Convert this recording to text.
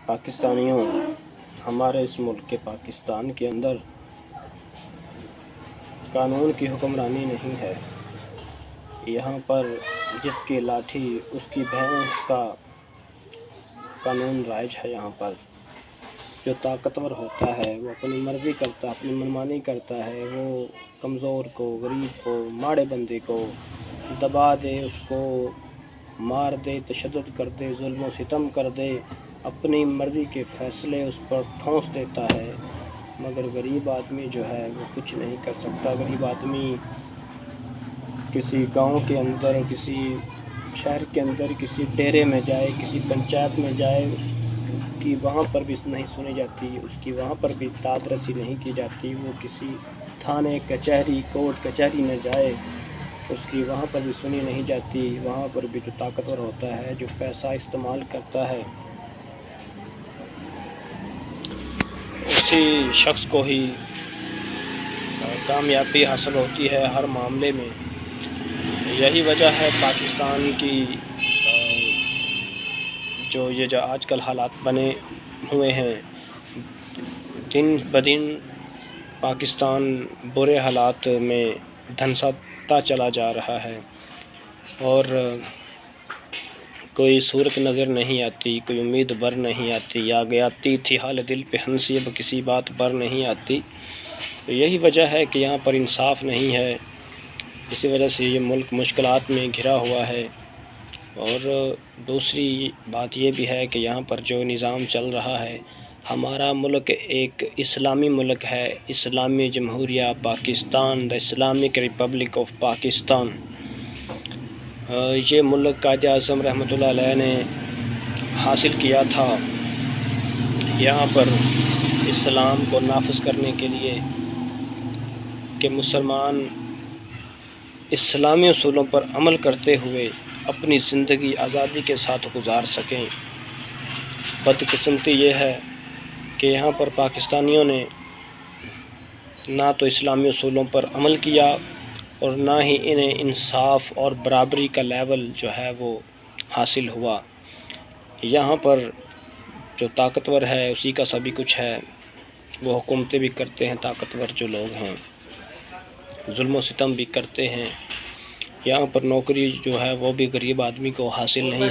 پاکستانیوں، ہمارے اس ملک کے پاکستان کے اندر قانون کی حکمرانی نہیں ہے۔ یہاں پر جس کی لاٹھی اس کی بھینس کا قانون رائج ہے۔ یہاں پر جو طاقتور ہوتا ہے وہ اپنی مرضی کرتا ہے، اپنی منمانی کرتا ہے۔ وہ کمزور کو، غریب کو، ماڑے بندے کو دبا دے، اس کو مار دے، تشدد کر دے، ظلم و ستم کر دے، اپنی مرضی کے فیصلے اس پر ٹھونس دیتا ہے۔ مگر غریب آدمی جو ہے وہ کچھ نہیں کر سکتا۔ غریب آدمی کسی گاؤں کے اندر، کسی شہر کے اندر، کسی ڈیرے میں جائے، کسی پنچایت میں جائے، اس کی وہاں پر بھی نہیں سنی جاتی، اس کی وہاں پر بھی داد رسی نہیں کی جاتی۔ وہ کسی تھانے، کچہری، کورٹ کچہری میں جائے، اس کی وہاں پر بھی سنی نہیں جاتی۔ وہاں پر بھی جو طاقتور ہوتا ہے، جو پیسہ استعمال کرتا ہے، اسی شخص کو ہی کامیابی حاصل ہوتی ہے ہر معاملے میں۔ یہی وجہ ہے پاکستان کی جو آج کل حالات بنے ہوئے ہیں۔ دن بدن پاکستان برے حالات میں دھنستا چلا جا رہا ہے، اور کوئی صورت نظر نہیں آتی، کوئی امید بر نہیں آتی۔ آگے آتی تھی حال دل پہ ہنسی، اب کسی بات بر نہیں آتی۔ یہی وجہ ہے کہ یہاں پر انصاف نہیں ہے۔ اسی وجہ سے یہ ملک مشکلات میں گھرا ہوا ہے۔ اور دوسری بات یہ بھی ہے کہ یہاں پر جو نظام چل رہا ہے، ہمارا ملک ایک اسلامی ملک ہے، اسلامی جمہوریہ Pakistan, the Islamic republic of Pakistan. یہ ملک قائد اعظم رحمۃ اللہ علیہ نے حاصل کیا تھا یہاں پر اسلام کو نافذ کرنے کے لیے، کہ مسلمان اسلامی اصولوں پر عمل کرتے ہوئے اپنی زندگی آزادی کے ساتھ گزار سکیں۔ بدقسمتی یہ ہے کہ یہاں پر پاکستانیوں نے نہ تو اسلامی اصولوں پر عمل کیا، اور نہ ہی انہیں انصاف اور برابری کا لیول جو ہے وہ حاصل ہوا۔ یہاں پر جو طاقتور ہے اسی کا سبھی کچھ ہے۔ وہ حکومتیں بھی کرتے ہیں، طاقتور جو لوگ ہیں ظلم و ستم بھی کرتے ہیں۔ یہاں پر نوکری جو ہے وہ بھی غریب آدمی کو حاصل نہیں ہے۔